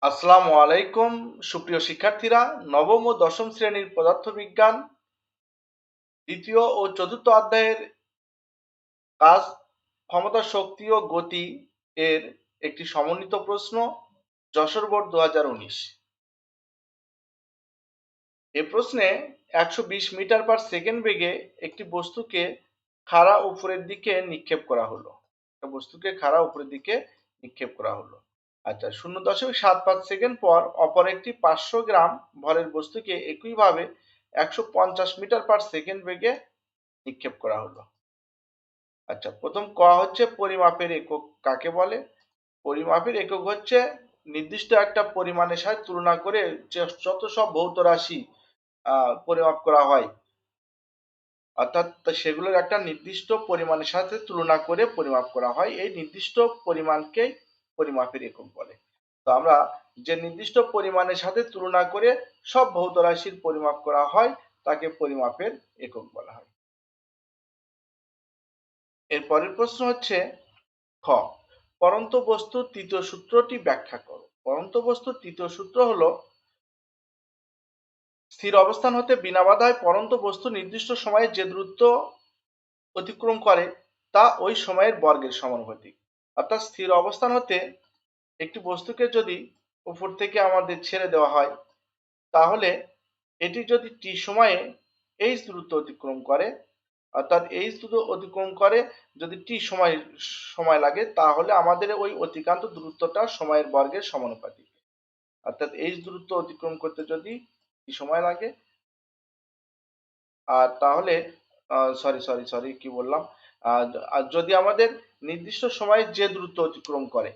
আসসালামু আলাইকুম সুপ্রিয় শিক্ষার্থীরা, নবম ও দশম শ্রেণীর পদার্থবিজ্ঞান দ্বিতীয় ও চতুর্থ অধ্যায়ের কাজ ক্ষমতা, শক্তি ও গতি এর একটি সমন্বিত প্রশ্ন, যশোর বোর্ড 2019। এ প্রশ্নে 120 মিটার পার সেকেন্ড বেগে একটি বস্তুকে খাড়া উপরের দিকে নিক্ষেপ করা হলো। আচ্ছা, 0.75 সেকেন্ড পর অপর একটি 500 গ্রাম ভরের বস্তুকে একইভাবে 150 মিটার পার সেকেন্ড বেগে নিক্ষেপ করা হলো। আচ্ছা, প্রথম ক হচ্ছে পরিমাপের একক কাকে বলে? পরিমাপের একক হচ্ছে নির্দিষ্ট একটা পরিমাণের সাথে তুলনা করে যত সব ভৌত রাশি পরিমাপ করা হয়, অর্থাৎ সেগুলোর একটা নির্দিষ্ট পরিমাণের সাথে তুলনা করে পরিমাপ করা হয়। এই নির্দিষ্ট পরিমাণকে পরিমাপের একক বলে। তো আমরা যে নির্দিষ্ট পরিমাণের সাথে তুলনা করে সব ভৌত রাশির পরিমাপ করা হয় তাকে পরিমাপের একক বলা হয়। এর পরের প্রশ্ন হচ্ছে খ, পরন্ত বস্তুর তৃতীয় সূত্রটি ব্যাখ্যা করো। পরন্ত বস্তুর তৃতীয় সূত্র হলো, স্থির অবস্থান হতে বিনা বাধায় পরন্ত বস্তু নির্দিষ্ট সময়ে যে দূরত্ব অতিক্রম করে তা ওই সময়ের বর্গের সমানুপাতিক। অর্থাৎ স্থির অবস্থান হতে একটি বস্তুকে যদি উপর থেকে আমাদের ছেড়ে দেওয়া হয়, তাহলে এটি যদি টি সময়ে এইচ দূরত্ব অতিক্রম করে, অর্থাৎ এইচ দূরত্ব অতিক্রম করে যদি টি সময় লাগে, তাহলে আমাদের ওই অতিক্রান্ত দূরত্বটা সময়ের বর্গের সমানুপাতিক। অর্থাৎ এইচ দূরত্ব অতিক্রম করতে যদি টি সময় লাগে, আর তাহলে সরি কি বললাম, আর যদি আমাদের নির্দিষ্ট সময়ে যে দূরত্ব অতিক্রম করে,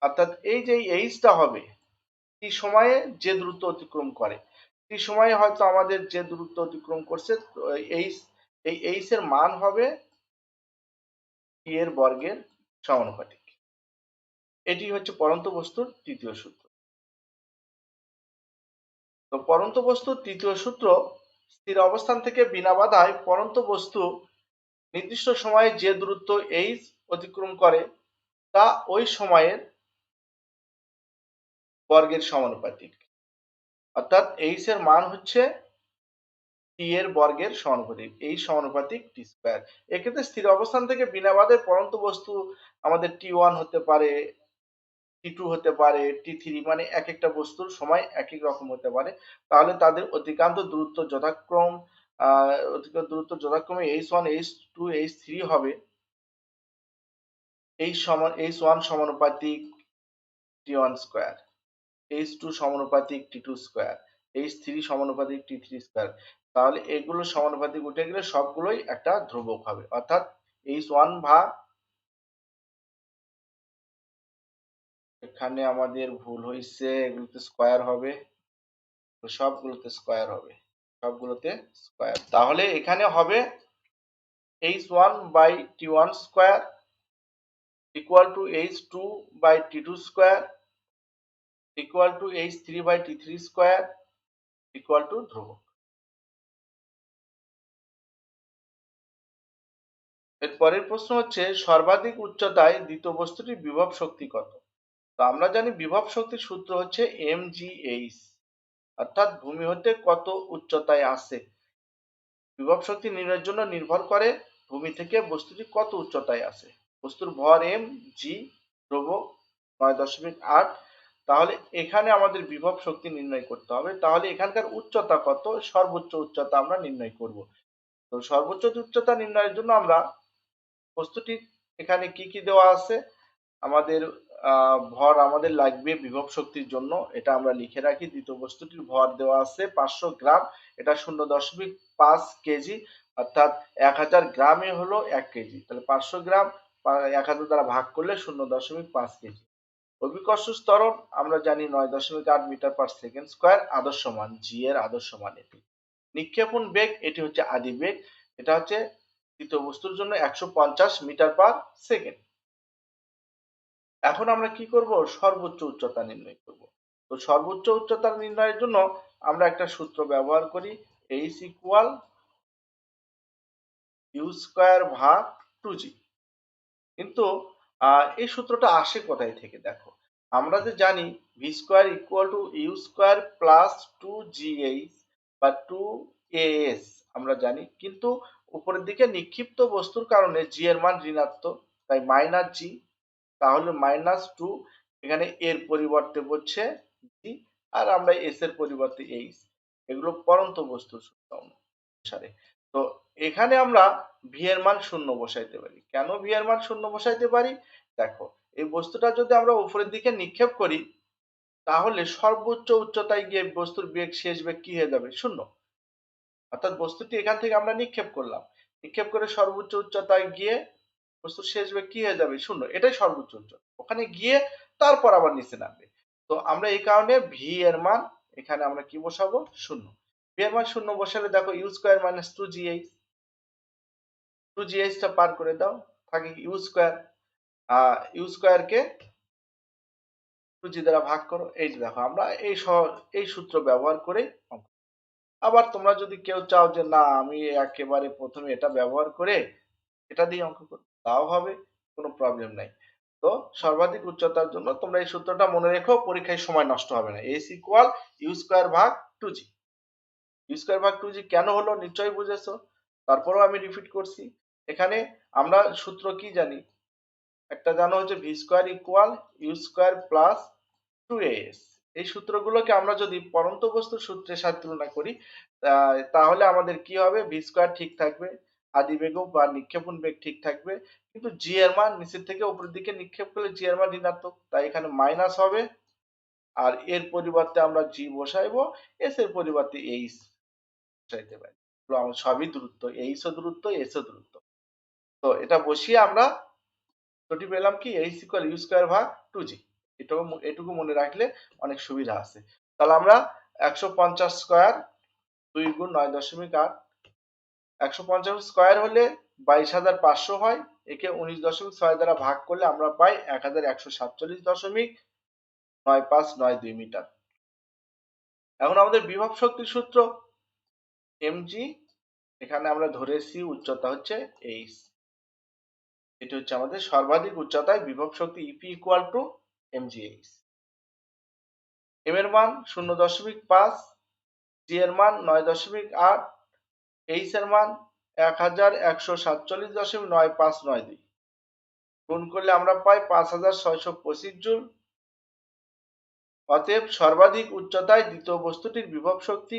অর্থাৎ এই যে এইচটা হবে টি সময়ে যে দূরত্ব অতিক্রম করে, টি সময়ে হয়তো আমাদের যে দূরত্ব অতিক্রম করছে, এই এইচ এর মান হবে টি এর বর্গের সমানুপাতিক। এটি হচ্ছে পরন্ত বস্তুর তৃতীয় সূত্র। তো পরন্ত বস্তুর তৃতীয় সূত্র, স্থির অবস্থান থেকে বিনা বাধায় পরন্ত বস্তু নির্দিষ্ট সময়ে যে দূরত্ব এইচ অতিক্রম করে তা ওই সময়ের বর্গের সমানুপাতিক। অর্থাৎ এইচ এর মান হচ্ছে টি এর বর্গের সমানুপাতিক, এই সমানুপাতিক টি স্কয়ার। এক্ষেত্রে স্থির অবস্থান থেকে বিনা বাধায় পরন্ত বস্তু আমাদের টি1 হতে পারে, টি2 হতে পারে, টি3, মানে এক একটা বস্তুর সময় এক এক রকম হতে পারে। তাহলে তাদের অতিক্রান্ত দূরত্ব যথাক্রমে h1, h2, h3 হবে। h1 সমানুপাতিক টি1 স্কয়ার, h2 সমানুপাতিক টি2 স্কয়ার, h3 সমানুপাতিক টি3 স্কয়ার। তাহলে এগুলো সমানুপাতিক উঠে গেলে সবগুলোই একটা ধ্রুবক হবে, অর্থাৎ h1 ভাগ, এখানে আমাদের ভুল হয়েছে, এগুলোতে স্কয়ার হবে, সবগুলোতে স্কয়ার হবে, তাহলে এখানে হবে h1 by t1 square equal to h2 by t2 square equal to h3 by t3 square equal to ধ্রুবক। এর পরের প্রশ্ন হচ্ছে, সর্বাধিক উচ্চতায় দ্বিতীয় বস্তুটির বিভব শক্তি কত? তো আমরা জানি বিভব শক্তির সূত্র হচ্ছে mgh, অর্থাৎ ভূমি হতে কত উচ্চতায় আছে। বিভব শক্তি নির্ণয়ের জন্য নির্ভর করে ভূমি থেকে বস্তুটি কত উচ্চতায় আছে। বস্তুর ভর m, g, ধ্রুবক 9.8। তাহলে এখানে আমাদের বিভব শক্তি নির্ণয় করতে হবে। তাহলে এখানকার উচ্চতা কত? সর্বোচ্চ উচ্চতা আমরা নির্ণয় করব। তো সর্বোচ্চ উচ্চতা নির্ণয়ের জন্য আমরা বস্তুটি এখানে কি কি দেওয়া আছে, আমাদের ভর আমাদের লাগবে বিভব শক্তির জন্য, এটা আমরা লিখে রাখি। দ্বিতীয় বস্তুটির ভর দেওয়া আছে 500 গ্রাম, এটা 0.5 কেজি, অর্থাৎ 1000 গ্রামে হলো 1 কেজি। তাহলে 500 গ্রাম 1000 দ্বারা ভাগ করলে 0.5 কেজি। অভিকর্ষ ত্বরণ আমরা জানি 9.8 মিটার পার সেকেন্ড স্কয়ার, আদর্শ মান জি এর আদর্শ মান এটি। নিক্ষেপণ বেগ, এটি হচ্ছে আদি বেগ, এটা হচ্ছে তৃতীয় বস্তুর জন্য 150 মিটার পার সেকেন্ড। এখন আমরা কি করব? সর্বোচ্চ উচ্চতা নির্ণয় করব। তো সর্বোচ্চ উচ্চতা নির্ণয়ের জন্য আমরা একটা সূত্র ব্যবহার করি, h ইকুয়াল ইউ স্কয়ার ভাগ 2g। কিন্তু এই সূত্রটা আসে কোথায় থেকে? দেখো, আমরা যে জানি v square equal to u square plus 2gh বা 2as আমরা জানি, কিন্তু উপরের দিকে নিক্ষিপ্ত বস্তুর কারণে জি এর মান ঋণাত্মক, তাই মাইনাস জি। তাহলে মাইনাস 2, এখানে এর পরিবর্তে বসছে জি, আর আমরা এস এর পরিবর্তে এইচ। এগুলো পরন্ত বস্তুর সূত্র অনুসারে। তো এখানে আমরা ভি এর মান শূন্য বসাইতে পারি। কেন ভি এর মান শূন্য বসাইতে পারি? দেখো, এই বস্তুটা যদি আমরা উপরের দিকে নিক্ষেপ করি, তাহলে সর্বোচ্চ উচ্চতায় গিয়ে বস্তুর বেগ, শেষ বেগ কি হয়ে যাবে? শূন্য। অর্থাৎ বস্তুটি এখান থেকে আমরা নিক্ষেপ করলাম, নিক্ষেপ করে সর্বোচ্চ উচ্চতায় গিয়ে বস্তুর শেষ বেগ কি হয়ে যাবে? শূন্য। এটাই সর্বোচ্চ উচ্চতা। ওখানে গিয়ে তারপর আবার নিচে নামবে। তো আমরা এই কারণে ভি এর মান এখানে আমরা কি বসাবো? শূন্য। ভি এর মান শূন্য বসালে দেখো you square minus 2gh, 2gh টা পার করে দাও, থাকে ইউ স্কোয়ার। ইউ স্কোয়ার কে 2g দ্বারা ভাগ করো। এই যে দেখো, আমরা এই সূত্র ব্যবহার করে অঙ্ক। আবার তোমরা যদি কেউ চাও যে না আমি একেবারে প্রথমে এটা ব্যবহার করে এটা দিয়ে অঙ্ক করো, তাও হবে, কোনো প্রবলেম নাই। তো সর্বাধিক উচ্চতার জন্য তোমরা এই সূত্রটা মনে রেখো, পরীক্ষায় সময় নষ্ট হবে না। এস ইকুয়াল ইউ স্কোয়ার ভাগ 2g। ইউ স্কোয়ার ভাগ 2g কেন হলো নিশ্চয়ই বুঝেছো, তারপরেও আমি রিপিট করছি। এখানে আমরা সূত্র কি জানি? একটা জানো হচ্ছে v square equal u square plus 2as। এই সূত্রগুলোকে আমরা যদি পরন্ত বস্তুর সূত্রের সাথে তুলনা করি, তাহলে আমাদের কি হবে? ভি স্কোয়ার ঠিক থাকবে, আদিবেগ বা নিক্ষেপণ বেগ ঠিক থাকবে, কিন্তু জি এর মান নিচের থেকে উপরের দিকে নিক্ষেপ করলে জি এর মান ঋণাত্মক, তাই এখানে মাইনাস হবে। আর এর পরিবর্তে আমরা জি বসাইবো, এস এর পরিবর্তে এইচ বসাইতে পারি। সবই দূরত্ব, এইচ ও দূরত্ব, এস ও দূরত্ব। তো এটা বসিয়ে আমরা সূত্রটি পেলাম কি? এইচ ইকুয়াল ইউ স্কোয়ার ভাগ 2g। এটুকু মনে রাখলে অনেক সুবিধা আছে। তাহলে আমরা 150 স্কোয়ার 2 গুণ 9.8, 150 স্কোয়ার হলে 22,500 হয়। একে 19.6 দ্বারা ভাগ করলে আমরা পাই 1147.9592 মিটার। এখন আমাদের বিভব শক্তির সূত্র mg, এখানে আমরা ধরেছি উচ্চতা হচ্ছে h। এটি হচ্ছে আমাদের সর্বাধিক উচ্চতায় বিভব শক্তি EP equal to mgh। M এর মান 0.5, জি এর মান 9.8, এইচ এর মান 1147.9592। গুণ করলে আমরা পাই 5625 জুল। অতএব সর্বাধিক উচ্চতায় দ্বিতীয় বস্তুটির বিভব শক্তি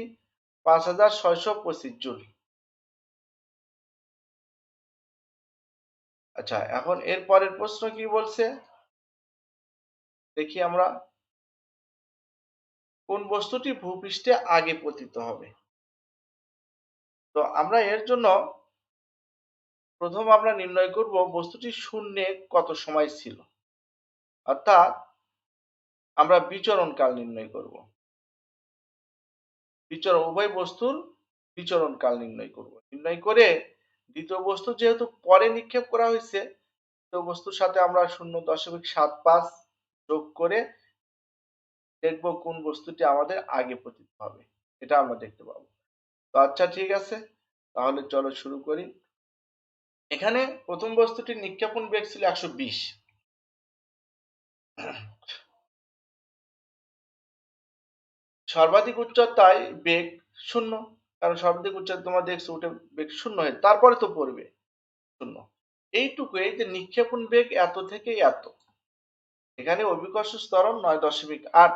5625 জুল। আচ্ছা, এখন এর পরের প্রশ্ন কি বলছে দেখি আমরা। কোন বস্তুটি ভূপৃষ্ঠে আগে পতিত হবে? তো আমরা এর জন্য প্রথম আমরা নির্ণয় করব বস্তুটি শূন্যে কত সময় ছিল, অর্থাৎ আমরা বিচরণ কাল নির্ণয় করব। উভয় বস্তুর বিচরণ কাল নির্ণয় করব। নির্ণয় করে দ্বিতীয় বস্তু যেহেতু পরে নিক্ষেপ করা হয়েছে, দ্বিতীয় বস্তুর সাথে আমরা 0.75 যোগ করে দেখব কোন বস্তুটি আমাদের আগে পতিত হবে, এটা আমরা দেখতে পাবো। তো আচ্ছা ঠিক আছে, তাহলে চলো শুরু করি। এখানে প্রথম বস্তুটির নিক্ষেপণ বেগ ছিল 120। সর্বাধিক উচ্চতায় বেগ শূন্য, কারণ সর্বাধিক উচ্চতায় তোমরা দেখছো উঠে বেগ শূন্য হয়, তারপরে তো পড়বে শূন্য। এইটুকু, এই যে নিক্ষেপণ বেগ এত থেকে এত, এখানে অভিকর্ষ ত্বরণ 9.8,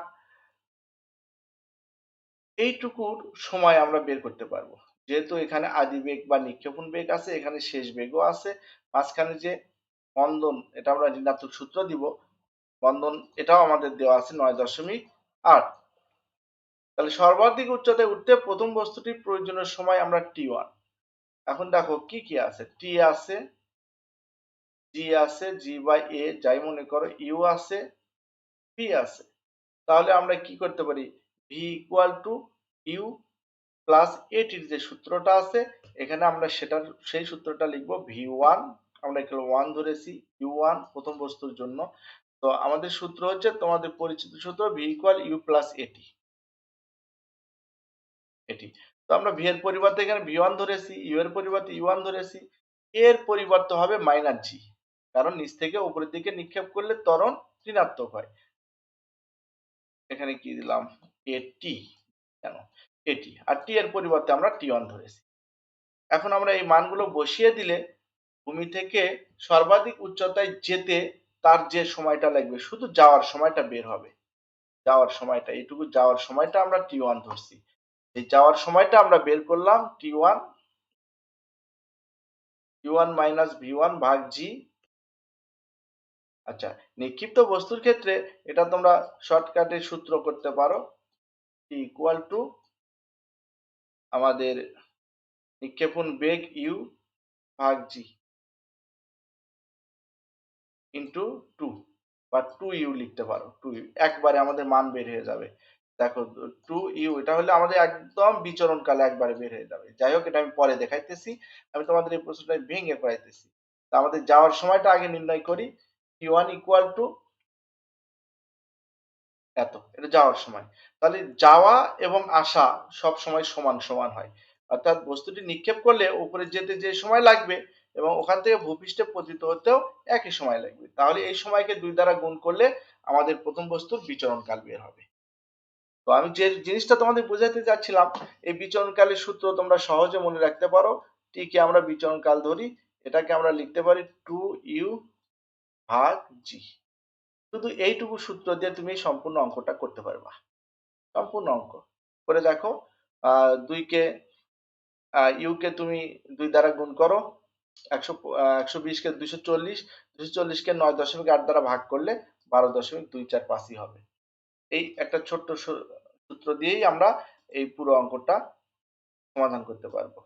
এইটুকুর সময় আমরা বের করতে পারবো। যেহেতু এখানে আদি বেগ বা নিক্ষেপণ বেগ আছে, এখানে শেষ বেগও আছে, মাঝখানে যে বন্ধন, এটা আমরা ঋণাত্মক সূত্র দিব, বন্ধন এটাও আমাদের দেওয়া আছে 9.8। তাহলে সর্বাধিক উচ্চতায় উঠতে প্রথম বস্তুটির প্রয়োজনীয় সময় আমরা t1। এখন দেখো কি কি আছে, টি আছে, জি আছে, জি বাই এ যাই মনে করো, ইউ আছে, পি আছে। তাহলে আমরা কি করতে পারি? V equal to u plus এটির যে সূত্রটা আছে, এখানে আমরা সেই সূত্রটা লিখবো ভি1। আমরা এখানে 1 ধরেছি, ইউ1 প্রথম বস্তুর জন্য। তো আমাদের সূত্র হচ্ছে তোমাদের পরিচিত সূত্র, ভি ইকুয়াল ইউ প্লাস এটি। তো আমরা ভি এর পরিবর্তে এখানে ভি1 ধরেছি, ইউ এর পরিবর্তে ইউ1 ধরেছি, এর পরিবর্তে হবে মাইনাস জি, কারণ নিচ থেকে উপরের দিকে নিক্ষেপ করলে ত্বরণ ঋণাত্মক হয়। এখানে কি দিলাম, এটি, কেন এটি, আর টি এর পরিবর্তে আমরা টি1 ধরেছি। এখন আমরা এই মানগুলো বসিয়ে দিলে ভূমি থেকে সর্বাধিক উচ্চতায় যেতে তার যে সময়টা লাগবে, শুধু যাওয়ার সময়টা বের হবে। যাওয়ার সময়টা, এইটুকু যাওয়ার সময়টা আমরা টি1 ধরছি। এই যাওয়ার সময়টা আমরা বের করলাম টি1 মাইনাস ভি1 ভাগ জি। আচ্ছা, নিক্ষিপ্ত বস্তুর ক্ষেত্রে এটা তোমরা শর্টকাটে সূত্র করতে পারো, ইকুয়াল টু আমাদের নিক্ষেপণ বেগ ইউ ভাগ জি ইন্টু 2 বা 2u লিখতে পারো। 2u একবারে আমাদের মান বের হয়ে যাবে। দেখো 2u এটা হলে আমাদের একদম বিচরণ কালে একবারে বের হয়ে যাবে। যাই হোক, এটা আমি পরে দেখাইতেছি। আমি তোমাদের এই প্রশ্নটা ভেঙে করাইতেছি। তো আমাদের যাওয়ার সময়টা আগে নির্ণয় করি। t1 ইকুয়াল টু এত, এটা যাওয়ার সময়। তাহলে যাওয়া এবং আসা সব সময় সমান সমান হয়। অর্থাৎ বস্তুটি নিক্ষেপ করলে উপরে যেতে যে সময় লাগবে এবং ওখান থেকে ভূপৃষ্ঠে পতিত হতেও একই সময় লাগবে। তাহলে এই সময়কে 2 দ্বারা গুণ করলে আমাদের প্রথম বস্তুর বিচরণ কাল বের হবে। তো আমি যে জিনিসটা তোমাদের বোঝাতে চাচ্ছিলাম, এই বিচরণ কালের সূত্র তোমরা সহজে মনে রাখতে পারো। টি কে আমরা বিচরণ কাল ধরি, এটাকে আমরা লিখতে পারি 2u ভাগ জি। শুধু এইটুকু সূত্র দিয়ে তুমি সম্পূর্ণ অঙ্কটা করতে পারবা। সম্পূর্ণ অঙ্ক করে দেখো। 2 কে ইউ কে তুমি 2 দ্বারা গুণ করো, 120 কে 240, 240 কে 9.8 দ্বারা ভাগ করলে 12.245 হবে। এই একটা ছোট্ট সূত্র দিয়েই আমরা এই পুরো অঙ্কটা সমাধান করতে পারবো।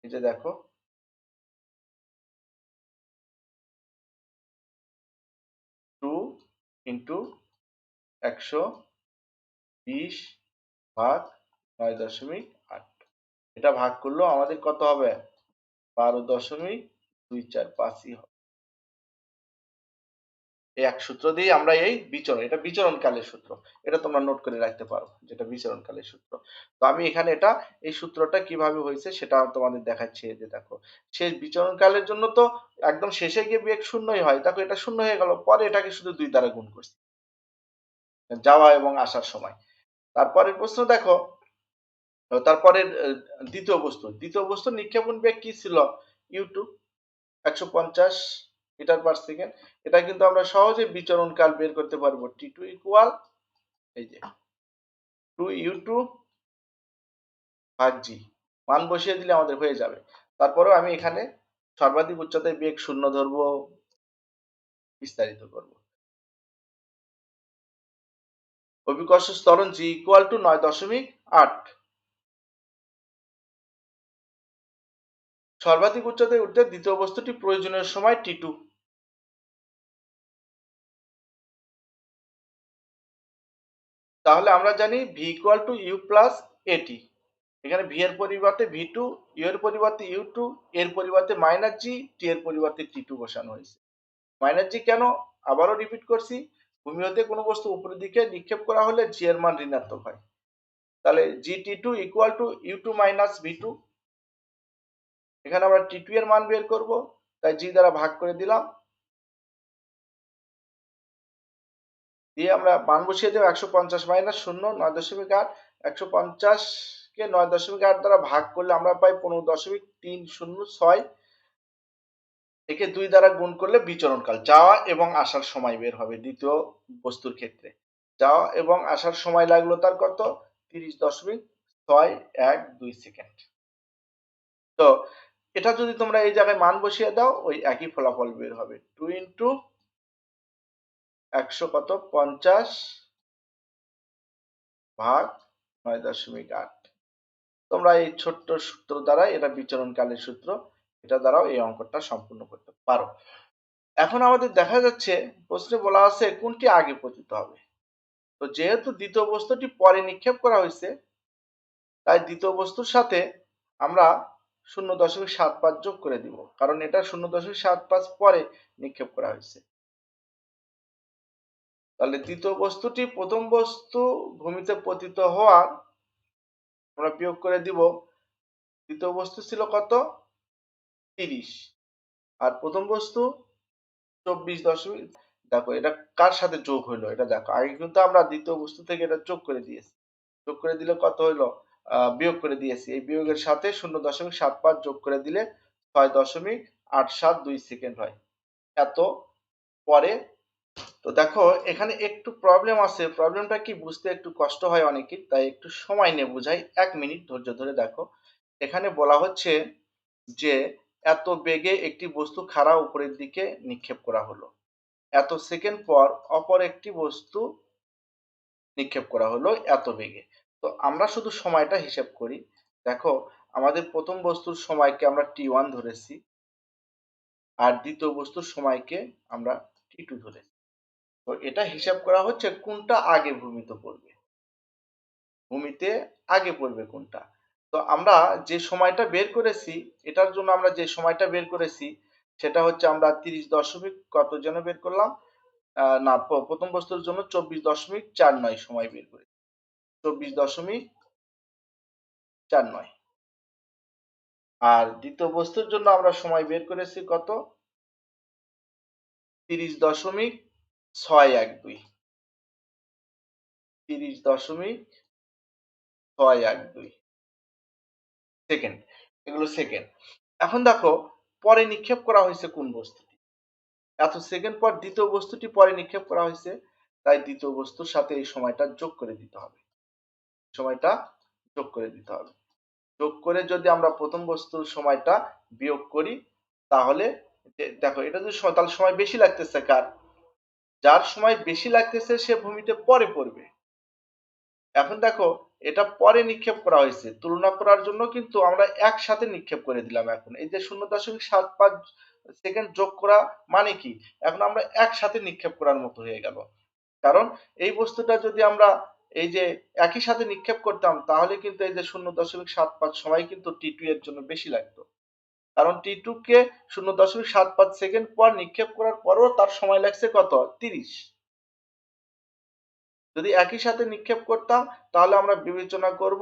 এই যে দেখো, 2 ইন্টু 120 ভাগ 9.8, এটা ভাগ করলেও আমাদের কত হবে, 12.245 হবে। এই এক সূত্র দিয়ে আমরা এই বিচরণ, এটা বিচরণ কালের সূত্র, এটা তোমরা নোট করে রাখতে পারো, যেটা বিচরণ কালের সূত্র। তো আমি এখানে এটা এই সূত্রটা কিভাবে হয়েছে সেটা তোমাদের দেখাচ্ছি। এই যে দেখো, শেষ বিচরণ কালের জন্য তো একদম শেষে গিয়ে বেগ শূন্যই হয়। দেখো এটা শূন্য হয়ে গেল, পরে এটাকে শুধু 2 দ্বারা গুণ করছি যাওয়া এবং আসার সময়। তারপরের প্রশ্ন দেখো, তারপরে দ্বিতীয় বস্তু নিক্ষেপণ বেগ কি ছিল, u2 150 মিটার পার সেকেন্ড। এটা কিন্তু আমরা সহজে বিচরণ কাল বের করতে পারবো। টি2 ইকুয়াল, এই যে 2u2 ভাগ জি, মান বসিয়ে দিলে আমাদের হয়ে যাবে। তারপরেও আমি এখানে সর্বাধিক উচ্চতায় বেগ শূন্য ধরবো, বিস্তারিত করব। অভিকর্ষ ত্বরণ জি ইকুয়াল টু 9.8। সর্বাধিক উচ্চতায় উঠতে দ্বিতীয় বস্তুটি প্রয়োজনীয় সময় টি2। তাহলে আমরা জানি v equal to u plus এটি। এখানে ভি এর পরিবর্তে ভি2, ইউ এর পরিবর্তে ইউ2, এর পরিবর্তে মাইনাস জি, টি এর পরিবর্তে টি2 বসানো হয়েছে। মাইনাস জি কেন, আবারও রিপিট করছি, ভূমি হতে কোনো বস্তু উপরের দিকে নিক্ষেপ করা হলে জি এর মান ঋণাত্মক হয়। তাহলে জি টি2 ইকুয়াল টু ইউ2 মাইনাস ভি2। এখানে আমরা টি2 এর মান বের করব, তাই জি দ্বারা ভাগ করে দিলাম, দিয়ে আমরা মান বসিয়ে দেব 150 মাইনাস 0 9.8। 150 কে 9.8 দ্বারা ভাগ করলে আমরা পাই 15.306। একে 2 দ্বারা গুণ করলে বিচরণ কাল, যাওয়া এবং আসার সময় বের হবে দ্বিতীয় বস্তুর ক্ষেত্রে। যাওয়া এবং আসার সময় লাগলো তার কত, 30.612 সেকেন্ড। তো এটা যদি তোমরা এই জায়গায় মান বসিয়ে দাও, ওই একই ফলাফল বের হবে। 2 ইন্টু 150 ভাগ 9.8। তোমরা এই ছোট্ট সূত্র দ্বারা, এটা বিচরণ কালের সূত্র, এটা দ্বারাও এই অঙ্কটা সম্পূর্ণ করতে পারো। এখন আমাদের দেখা যাচ্ছে প্রশ্নে বলা আছে কোনটি আগে পতিত হবে। তো যেহেতু দ্বিতীয় বস্তুটি পরে নিক্ষেপ করা হয়েছে, তাই দ্বিতীয় বস্তুর সাথে আমরা 0.75 যোগ করে দিব, কারণ এটা 0.75 পরে নিক্ষেপ করা হয়েছে। তাহলে দ্বিতীয় বস্তুটি প্রথম বস্তু ভূমিতে পতিত হওয়ার আমরা বিয়োগ করে দিব। দ্বিতীয় বস্তু ছিল কত, 30, আর প্রথম বস্তু 24. দেখো এটা কার সাথে যোগ হইলো, এটা দেখো আগে কিন্তু আমরা দ্বিতীয় বস্তু থেকে এটা যোগ করে দিয়েছি। যোগ করে দিলে কত হইলো, বিয়োগ করে দিয়েছি। এই বিয়োগের সাথে 0.75 যোগ করে দিলে 6.872 সেকেন্ড হয়। এত পরে তো দেখো এখানে একটু প্রবলেম আছে, প্রবলেমটা কি বুঝতে একটু কষ্ট হয় অনেকের, তাই একটু সময় নিয়ে বুঝাই। 1 মিনিট ধৈর্য ধরে দেখো। এখানে বলা হচ্ছে যে এত বেগে একটি বস্তু খাড়া উপরের দিকে নিক্ষেপ করা হলো, এত সেকেন্ড পর অপর একটি বস্তু নিক্ষেপ করা হলো এত বেগে। তো আমরা শুধু সময়টা হিসাব করি। দেখো আমাদের প্রথম বস্তুর সময়কে আমরা t1 ধরেছি, আর দ্বিতীয় বস্তুর সময়কে আমরা t2 ধরেছি। তো এটা হিসাব করা হচ্ছে কোনটা আগে ভূমিতে পড়বে, ভূমিতে আগে পড়বে কোনটা। তো আমরা যে সময়টা বের করেছি, এটার জন্য আমরা যে সময়টা বের করেছি সেটা হচ্ছে আমরা 30 দশমিক কত যেন বের করলাম, না প্রথম বস্তুর জন্য 24.49 সময় বের করি, 24.49। আর দ্বিতীয় বস্তুর জন্য আমরা সময় বের করেছি কত, 30.612, 30.612 সেকেন্ড। এগুলো সেকেন্ড। এখন দেখো পরে নিক্ষেপ করা হয়েছে কোন বস্তুটি, এত সেকেন্ড পর দ্বিতীয় বস্তুটি পরে নিক্ষেপ করা হয়েছে, তাই দ্বিতীয় বস্তুর সাথে এই সময়টা যোগ করে দিতে হবে, সময়টা যোগ করে দিতে হবে। যোগ করে যদি আমরা প্রথম বস্তুর সময়টা বিয়োগ করি, তাহলে দেখো এটা যদি তাহলে সময় বেশি লাগতেছে কার, যার সময় বেশি লাগতেছে সে ভূমিতে পরে পড়বে। এখন দেখো এটা পরে নিক্ষেপ করা হয়েছে, তুলনা করার জন্য কিন্তু আমরা একসাথে নিক্ষেপ করে দিলাম। এখন এই যে 0.75 সেকেন্ড যোগ করা মানে কি, এখন আমরা একসাথে নিক্ষেপ করার মতো হয়ে গেল। কারণ এই বস্তুটা যদি আমরা এই যে একই সাথে নিক্ষেপ করতাম, তাহলে কিন্তু এই যে 0.75 সময় কিন্তু t2 এর জন্য বেশি লাগতো। কারণ t2 কে 0.75 সেকেন্ড পর নিক্ষেপ করার পরও তার সময় লাগছে কত, 30। যদি একই সাথে নিক্ষেপ করতাম তাহলে আমরা বিবেচনা করব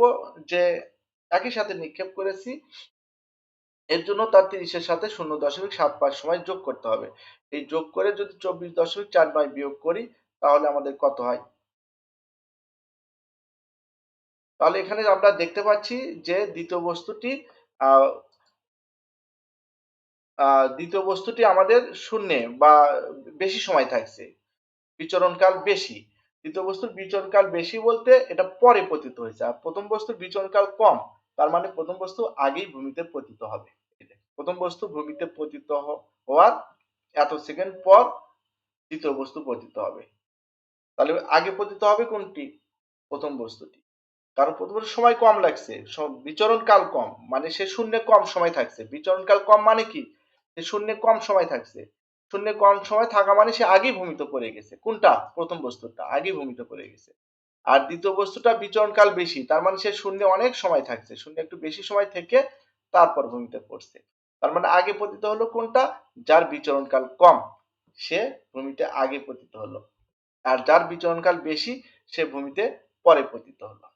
যে একই সাথে নিক্ষেপ করেছি, এর জন্য তার 30-এর সাথে 0.75 সময় যোগ করতে হবে। এই যোগ করে যদি 24.49 বিয়োগ করি তাহলে আমাদের কত হয়, তাহলে এখানে আমরা দেখতে পাচ্ছি যে দ্বিতীয় বস্তুটি আমাদের শূন্যে বা বেশি সময় থাকছে, বিচরণকাল বেশি। দ্বিতীয় বস্তুর বিচরণকাল বেশি বলতে এটা পরে পতিত হয়েছে, আর প্রথম বস্তুর বিচরণকাল কম, তার মানে প্রথম বস্তু আগেই ভূমিতে পতিত হবে। প্রথম বস্তু ভূমিতে পতিত হওয়ার এত সেকেন্ড পর দ্বিতীয় বস্তু পতিত হবে। তাহলে আগে পতিত হবে কোনটি, প্রথম বস্তুটি, কারণ প্রথম বস্তুর সময় কম লাগছে, বিচরণ কাল কম, মানে সে শূন্যে কম সময় থাকছে। বিচরণ কাল কম মানে কি, সে শূন্যে কম সময় থাকছে, শূন্যে কম সময় থাকা মানে সে আগেই ভূমিতে পড়ে গেছে। কোনটা, প্রথম বস্তুটা আগেই ভূমিতে পড়ে গেছে। আর দ্বিতীয় বস্তুটা বিচরণ কাল বেশি, তার মানে সে শূন্যে অনেক সময় থাকছে, শূন্যে একটু বেশি সময় থেকে তারপর ভূমিতে পড়ছে। তার মানে আগে পতিত হলো কোনটা, যার বিচরণ কাল কম সে ভূমিতে আগে পতিত হলো, আর যার বিচরণকাল বেশি সে ভূমিতে পরে পতিত হলো।